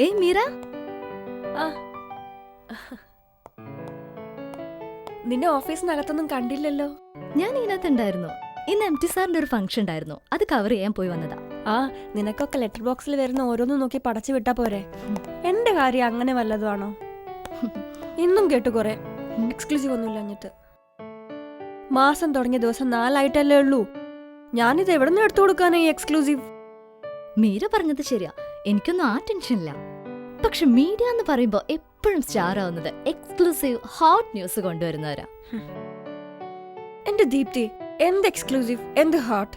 ഏയ് മീര, ആ നിന്നെ ഓഫീസിനകത്തൊന്നും കണ്ടില്ലല്ലോ. ഞാൻ ഇതിനകത്തുണ്ടായിരുന്നു. ഇന്ന് MT സാറിന്റെ ഒരു ഫംഗ്ഷൻ ഉണ്ടായിരുന്നു, അത് കവർ ചെയ്യാൻ പോയി വന്നതാ. ആ നിനക്കൊക്കെ ലെറ്റർ ബോക്സിൽ വരുന്ന ഓരോന്നും നോക്കി പടച്ചു വിട്ടാ പോരെ. എന്റെ കാര്യം അങ്ങനെ വല്ലതുമാണോ? ഇന്നും കേട്ടു കുറെ എക്സ്ക്ലൂസീവ് ഒന്നുമില്ല എന്നിട്ട്. മാസം തുടങ്ങിയ ദിവസം 4 ആയിട്ടല്ലേ ഉള്ളൂ. ഞാനിത് എവിടെ നിന്ന് എടുത്തു കൊടുക്കാനാ ഈ എക്സ്ക്ലൂസീവ്? മീര പറഞ്ഞത് ശരിയാ, എനിക്കൊന്നും ആ ടെൻഷനില്ല. പക്ഷെ മീഡിയ എന്ന് പറയുമ്പോ എപ്പോഴും സ്റ്റാർ ആവുന്നത് എക്സ്ക്ലൂസീവ് ഹോട്ട് ന്യൂസ് കൊണ്ടുവരുന്നവരാ. എന്റെ ദീപ്തി, എന്ത് എക്സ്ക്ലൂസീവ്, എന്ത് ഹോട്ട്?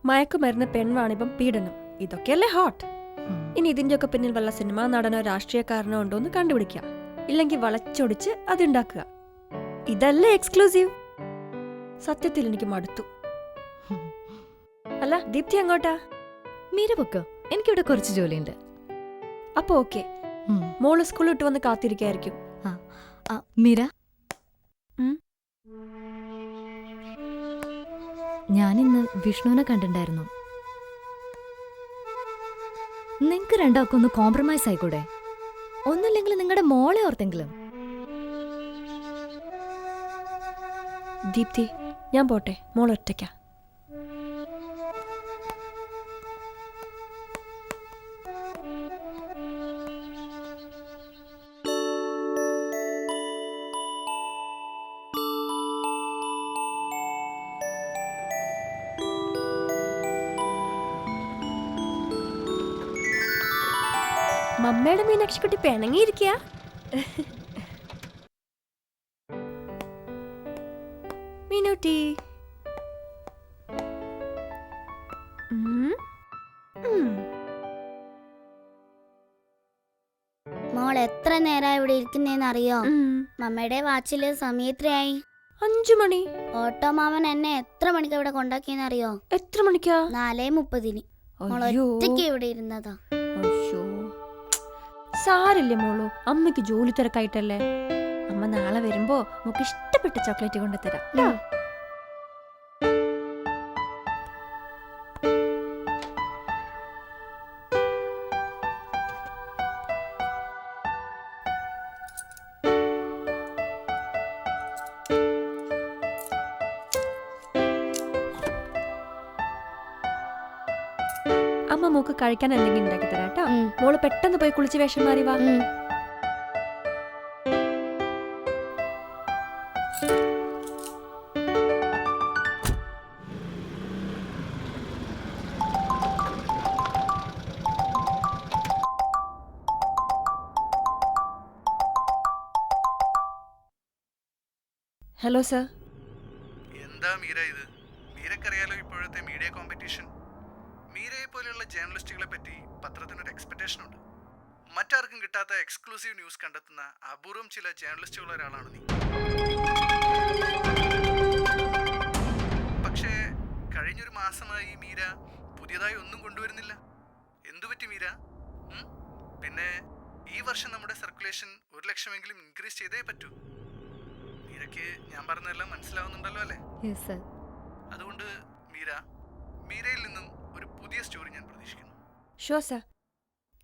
മയക്കുമരുന്ന്, പെൺവാണിഭം, പീഡനം, ഇതൊക്കെയല്ലേ ഹോട്ട്. ഇനി ഇതിന്റെയൊക്കെ പിന്നിൽ വല്ല സിനിമാ നടനോ രാഷ്ട്രീയക്കാരനോ ഉണ്ടോ എന്ന് കണ്ടുപിടിക്കുക, ഇല്ലെങ്കിൽ വളച്ചൊടിച്ച് അതുണ്ടാക്കുക. ഇതല്ലേ എക്സ്ക്ലൂസീവ്? സത്യത്തിൽ എനിക്ക് മടുത്തു. അല്ല ദീപ്തി അങ്ങോട്ടാ? മീര പൊക്കോ, എനിക്കിവിടെ കുറച്ച് ജോലിയുണ്ട്. അപ്പൊ ഓക്കെ, മോള് സ്കൂളിൽ വിട്ട് വന്ന് കാത്തിരിക്കായിരിക്കും. മീര, ഞാനിന്ന് വിഷ്ണുവിനെ കണ്ടിട്ടുണ്ടായിരുന്നു. നിങ്ങക്ക് രണ്ടാൾക്കും ഒന്ന് കോംപ്രമൈസ് ആയിക്കൂടെ? ഒന്നുമില്ലെങ്കിൽ നിങ്ങളുടെ മോളെ ഓർത്തെങ്കിലും. ദീപ്തി, ഞാൻ പോട്ടെ, മോൾ ഒറ്റയ്ക്കാ. മമ്മയുടെ മീനാക്ഷിക്കുട്ടി പിണങ്ങിയിരിക്കുക. മീനൂട്ടി, മോൾ എത്ര നേരം ഇവിടെ ഇരിക്കുന്നേന്ന് അറിയോ? മമ്മയുടെ വാച്ചില് സമയത്രയായി? 5 മണി. ഓട്ടോ മാമൻ എന്നെ എത്ര മണിക്ക് ഇവിടെ കൊണ്ടാക്കിയെന്ന് അറിയോ? എത്ര മണിക്കാ? 4:30. മോൾ ഒറ്റയ്ക്ക് ഇവിടെ ഇരുന്നതാ. സാരില്ലേ മോളു, അമ്മയ്ക്ക് ജോലി തിരക്കായിട്ടല്ലേ. അമ്മ നാളെ വരുമ്പോ നമുക്ക് ഇഷ്ടപ്പെട്ട ചോക്ലേറ്റ് കൊണ്ടുതരാം. അമ്മ മോക്ക് കഴിക്കാൻ എന്തെങ്കിലും ഉണ്ടാക്കി തരാം കേട്ടോ. മോള് പെട്ടെന്ന് പോയി കുളിച്ച് വേഷം മാറി വാ. Hello sir. എന്താ മീര ഇത്? മീരക്കറിയാലോ ഇപ്പോഴത്തെ മീഡിയ കോമ്പറ്റീഷൻ. മീരയെ പോലെയുള്ള ജേർണലിസ്റ്റുകളെ പറ്റി പത്രത്തിനൊരു എക്സ്പെക്ടേഷൻ ഉണ്ട്. മറ്റാർക്കും കിട്ടാത്ത എക്സ്ക്ലൂസീവ് ന്യൂസ് കണ്ടെത്തുന്ന അപൂർവം ചില ജേർണലിസ്റ്റുകൾ ഒരാളാണ് നീ. പക്ഷേ കഴിഞ്ഞൊരു മാസമായി മീര പുതിയതായി ഒന്നും കൊണ്ടുവരുന്നില്ല. എന്തുപറ്റി മീര? പിന്നെ ഈ വർഷം നമ്മുടെ സർക്കുലേഷൻ 1 ലക്ഷമെങ്കിലും ഇൻക്രീസ് ചെയ്തേ പറ്റൂ. മീരയ്ക്ക് ഞാൻ പറഞ്ഞതെല്ലാം മനസ്സിലാവുന്നുണ്ടല്ലോ അല്ലേ? അതുകൊണ്ട് മീരയിൽ നിന്നും ഒരു പുതിയ സ്റ്റോറി ഞാൻ പ്രതീക്ഷിക്കുന്നു. ഷുവർ സർ,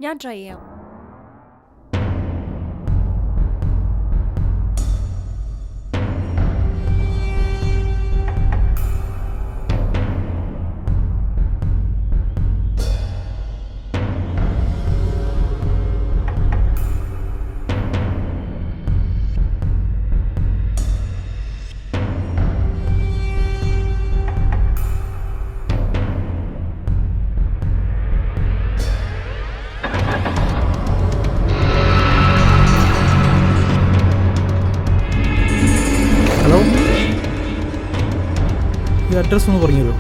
ഞാൻ ട്രൈ ചെയ്യാം. ഹലോ, ഈ അഡ്രസ് ഒന്ന് പറഞ്ഞു തരുമോ?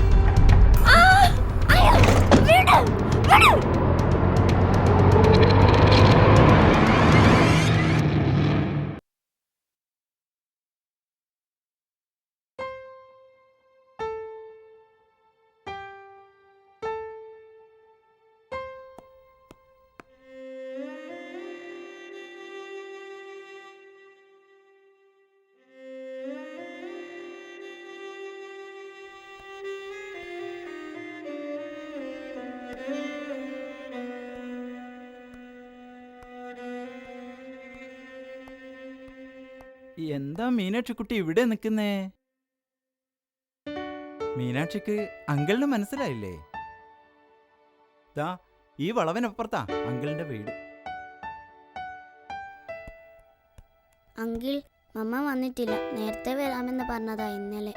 എന്താ മീനാക്ഷിക്കുട്ടി ഇവിടെ നിൽക്കുന്നേ? മീനാക്ഷിക്ക് അങ്കിളിന് മനസ്സിലായില്ലേ? ദാ ഈ വളവിനപ്പുറത്താ അങ്കിളിന്റെ വീട്. അങ്കിൾ, മമ്മ വന്നിട്ടില്ല. നേരത്തെ വരാമെന്ന് പറഞ്ഞതാ ഇന്നലെ.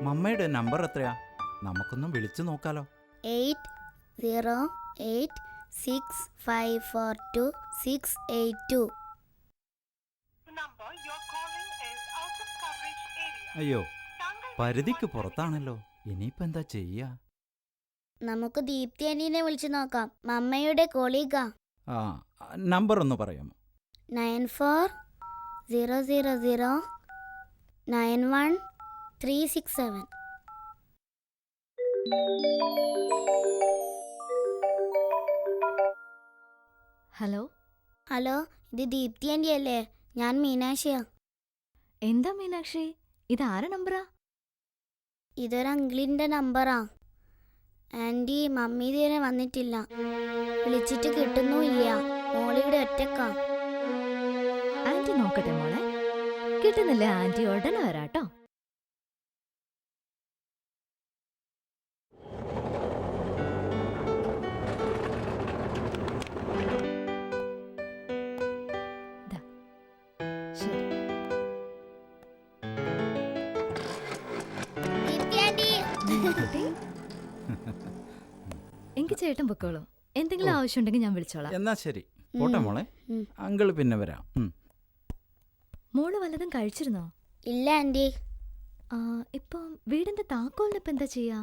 മമ്മയുടെ നമ്പർ എത്രയാ? നമുക്കൊന്നും വിളിച്ചു നോക്കാലോ. 8086542682. അയ്യോ, പരിധിക്ക് പുറത്താണല്ലോ. ഇനിയിപ്പോ എന്താ ചെയ്യാ? നമുക്ക് ദീപ്തി ആന്റീനെ വിളിച്ചു നോക്കാം. മമ്മയുടെ കൊളീഗാ. ആ, നമ്പർ ഒന്ന് പറയാമോ? 9400091367. ഹലോ, ഹലോ, ഇത് ദീപ്തി ആന്റി അല്ലേ? ഞാൻ മീനാക്ഷിയാ. എന്താ മീനാക്ഷി, ഇതാരെ നമ്പറാ? ഇതൊരു അങ്കിളിന്റെ നമ്പറാ. ആന്റി, മമ്മി ഇതുവരെ വന്നിട്ടില്ല. വിളിച്ചിട്ട് കിട്ടുന്നുമില്ല. മോളിവിടെ ഒറ്റക്കാ. ആന്റി നോക്കട്ടെ മോളെ. കിട്ടുന്നില്ല ആന്റി ഉടനെ വരാട്ടോ. ദാ, ശരി. ദീപ്തി ആന്റി. കുട്ടി, എനിക്ക് ചേട്ടൻ പൊക്കോളൂ. എന്തെങ്കിലും ആവശ്യമുണ്ടെങ്കിൽ ഞാൻ വിളിച്ചോളാം. എന്നാ ശരി, പോട്ടെ മോളെ. ഉം. അങ്കിള് പിന്നെ വരാം. മോള് വല്ലതും കഴിച്ചിരുന്നോ? ഇല്ല ആന്റി. ഇപ്പം വീടിന്റെ താക്കോലിനിപ്പോ എന്താ ചെയ്യാ?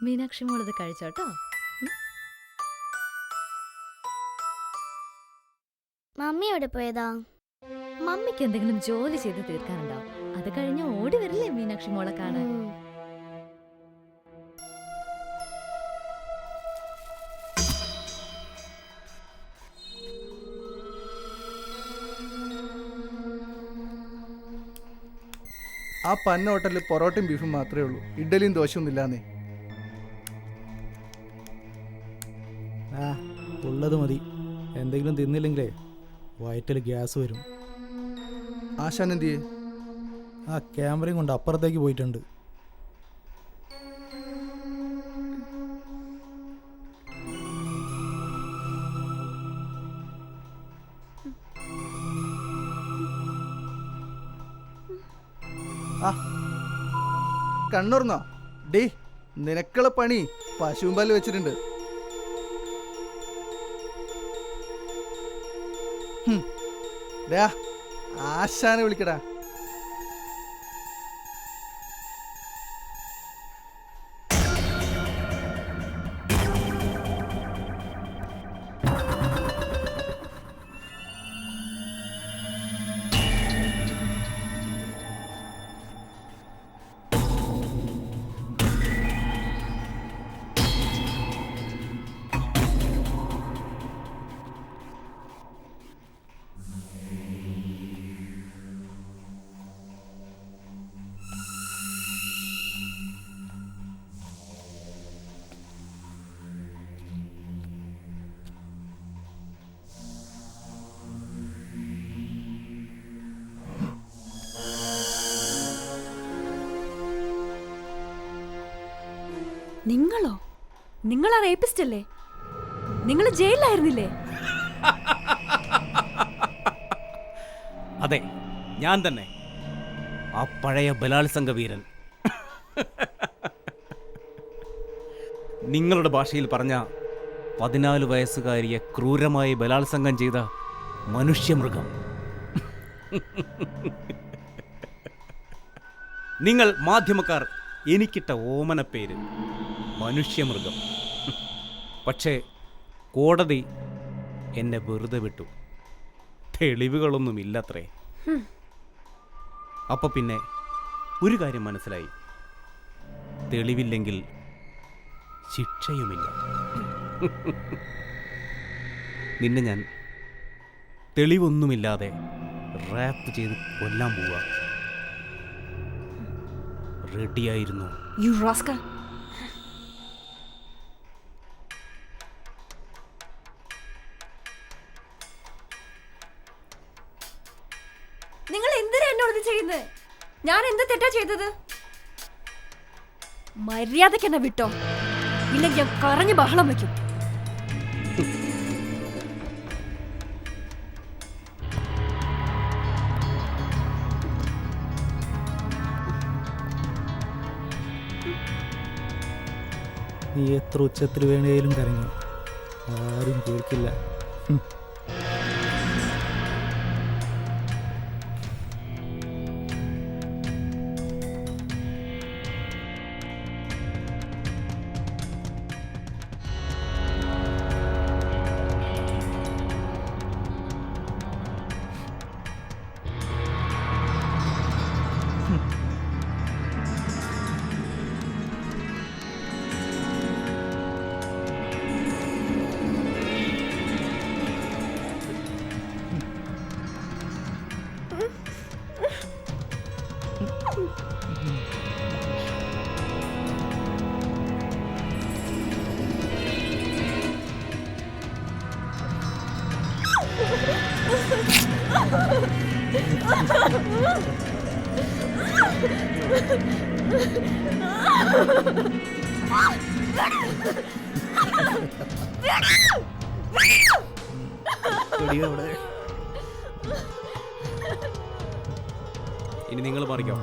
മീനാക്ഷി മോളത് കഴിച്ചോട്ടോ. മമ്മി എവിടെ പോയതാ? മമ്മിക്ക് എന്തെങ്കിലും ജോലി ചെയ്ത് തീർക്കാനുണ്ടാവും. അത് കഴിഞ്ഞ് ഓടി വരില്ലേ മീനാക്ഷി മോളെ കാണാൻ. ഉം. ആ പന്ന ഹോട്ടലിൽ പൊറോട്ടയും ബീഫും മാത്രമേ ഉള്ളൂ. ഇഡ്ഡലിയും ദോശയൊന്നും ഇല്ലാന്നേ. ആ, ഉള്ളത് മതി. എന്തെങ്കിലും തിന്നില്ലെങ്കിലേ വയറ്റിൽ ഗ്യാസ് വരും. ആശാൻ എന്തിയേ? ആ ക്യാമറയും കൊണ്ട് അപ്പുറത്തേക്ക് പോയിട്ടുണ്ട്. ആ, കണ്ണൂർന്നോ? ഡേ, നിനക്കുള്ള പണി പശുവും പാല് വെച്ചിട്ടുണ്ട്. ആശാനെ വിളിക്കടാ. നിങ്ങളോ? നിങ്ങളാ റേപ്പിസ്റ്റ് അല്ലേ? നിങ്ങൾ ജയിലിലായിരുന്നില്ലേ? അതെ, ഞാൻ തന്നെ, ആ പഴയ ബലാത്സംഗ വീരൻ. നിങ്ങളുടെ ഭാഷയിൽ പറഞ്ഞ 14 വയസ്സുകാരിയെ ക്രൂരമായി ബലാത്സംഗം ചെയ്ത മനുഷ്യമൃഗം. നിങ്ങൾ മാധ്യമക്കാർ എനിക്കിട്ട ഓമനപ്പേര് മനുഷ്യമൃഗം. പക്ഷേ കോടതി എന്നെ വെറുതെ വിട്ടു. തെളിവുകളൊന്നുമില്ലത്രേ. അപ്പോൾ പിന്നെ ഒരു കാര്യം മനസ്സിലായി, തെളിവില്ലെങ്കിൽ ശിക്ഷയുമില്ല. നിന്നെ ഞാൻ തെളിവൊന്നുമില്ലാതെ റാപ്പ് ചെയ്ത് കൊല്ലാൻ പോവുക. റെഡിയായിരുന്നു. You rascal. നിങ്ങൾ എന്തിനാ എന്നോട് ഇത് ചെയ്യുന്നത്? ഞാൻ എന്ത് തെറ്റാ ചെയ്തത്? മര്യാദയ്ക്ക് എന്നെ വിട്ടോ, ഇല്ലെങ്കിൽ ഞാൻ കരഞ്ഞ് ബഹളം വെക്കും. നീ എത്ര ഉച്ചത്തിൽ വേണേലും കരഞ്ഞു, ആരും കേൾക്കില്ല. ഇനി നിങ്ങൾ പറിക്കോ.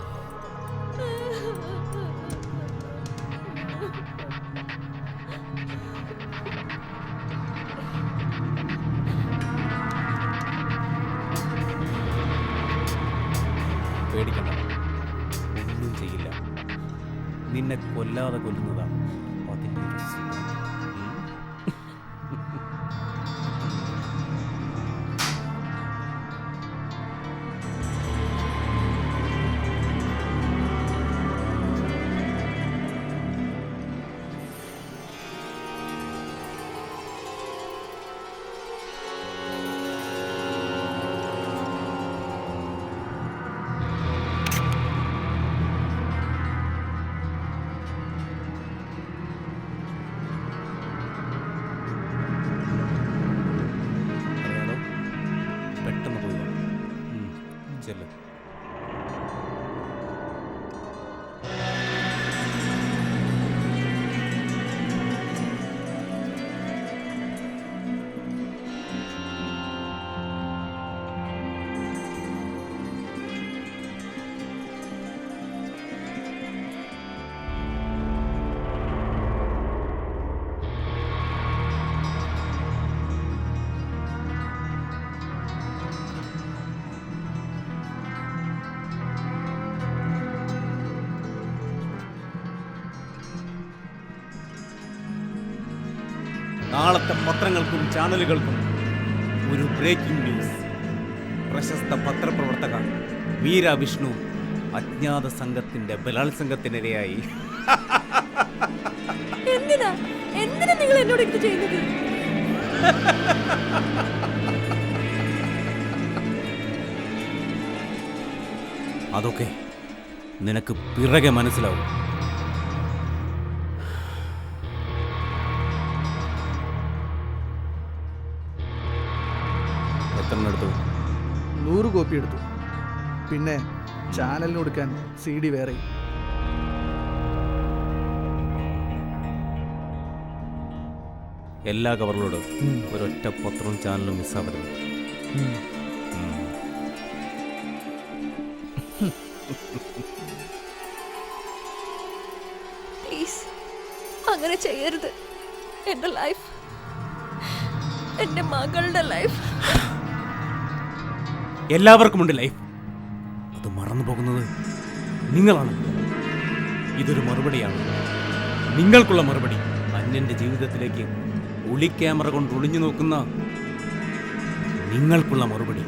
പേടിക്കണ്ട, ഒന്നും ചെയ്യില്ല. നിന്നെ കൊല്ലാതെ കൊല്ലുന്നതാ അതിൻ്റെ ഒരു സുഖം. പെട്ടെന്ന് പോയി ചെല്ല്. നാളത്തെ പത്രങ്ങൾക്കും ചാനലുകൾക്കും ഒരു ബ്രേക്കിംഗ് ന്യൂസ്. പ്രശസ്ത പത്രപ്രവർത്തക മീര വിഷ്ണു അജ്ഞാത സംഘത്തിന്റെ ബലാത്സംഗത്തിനിരയായി. എന്തിനാ നിങ്ങൾ എന്നോട് ഇത് ചെയ്യുന്നത്? അതൊക്കെ നിനക്ക് പിറകെ മനസ്സിലാവും. എത്ര എടുത്തു? 100 കോപ്പി എടുത്തു. പിന്നെ ചാനലിന് കൊടുക്കാൻ CD വേറെ. എല്ലാ കവറിലോടും ഒരൊറ്റ പത്രവും ചാനലും മിസ്സാവരുത്. പ്ലീസ് അങ്ങനെ ചെയ്യരുത്. എന്റെ ലൈഫ്, എന്റെ മകളുടെ ലൈഫ്. എല്ലാവർക്കുമുണ്ട് ലൈഫ്. അത് മറന്നു പോകുന്നത് നിങ്ങളാണ്. ഇതൊരു മറുപടിയാണ്, നിങ്ങൾക്കുള്ള മറുപടി. അന്യന്റെ ജീവിതത്തിലേക്ക് ഒളി ക്യാമറ കൊണ്ട് ഒളിഞ്ഞു നോക്കുന്ന നിങ്ങൾക്കുള്ള മറുപടി.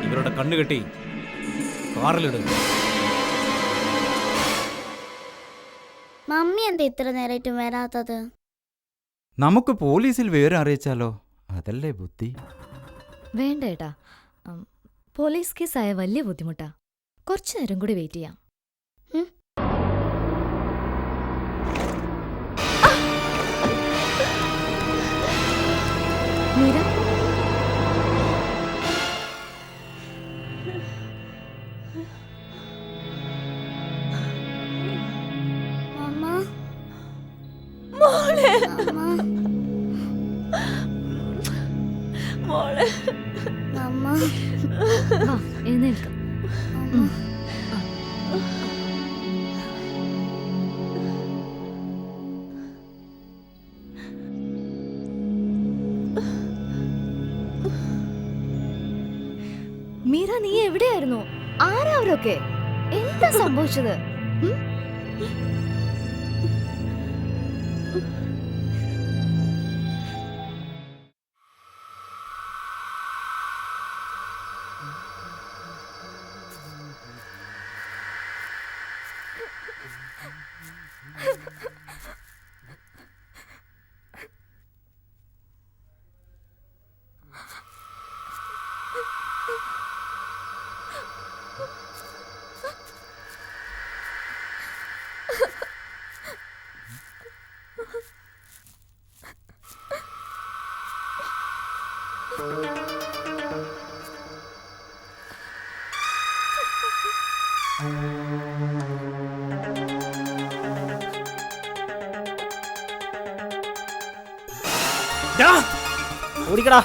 ഇവരുടെ കണ്ണുകെട്ടി കാറിലിടുക. മമ്മി എന്താ ഇത്ര നേരമായിട്ടും വരാത്തത്? നമുക്ക് പോലീസിൽ വിവരം അറിയിച്ചാലോ? അതല്ലേ ബുദ്ധി. വേണ്ട ഏട്ടാ, പോലീസ് കേസായ വലിയ ബുദ്ധിമുട്ടാ. കുറച്ചു നേരം കൂടി വെയിറ്റ് ചെയ്യാം. മീര, മമ്മ മോളെ മമ്മ മോളെ മമ്മ വാ എഴുന്നേൽക്കാം. മമ്മ മീര, നീ എവിടെയായിരുന്നു? ആരാ അവരൊക്കെ? എന്താ സംഭവിച്ചത്? ഉം? ഓടിക്കടാ.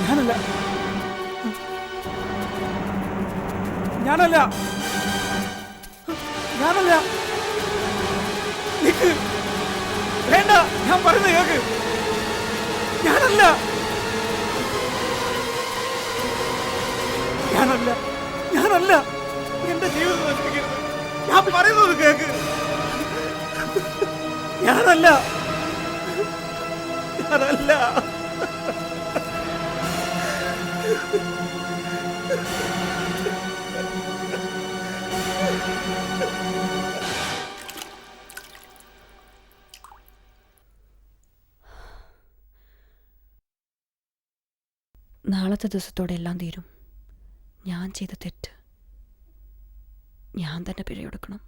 ഞാനല്ല, ഞാനല്ല, ഞാനല്ല. നിക്ക്, വേണ്ട, ഞാൻ പറയുന്നത് കേക്ക്. ഞാനല്ല, ഞാനല്ല, ഞാനല്ല. എന്റെ ജീവിതം നശിപ്പിക്കരുത്. ഞാൻ പറയുന്നത് കേക്ക്. ഞാനല്ല, ഞാനല്ല. നാളത്തെ ദിവസത്തോടെ എല്ലാം തീരും. ഞാൻ ചെയ്ത തെറ്റ് ഞാൻ തന്നെ പിഴയൊടുക്കണം.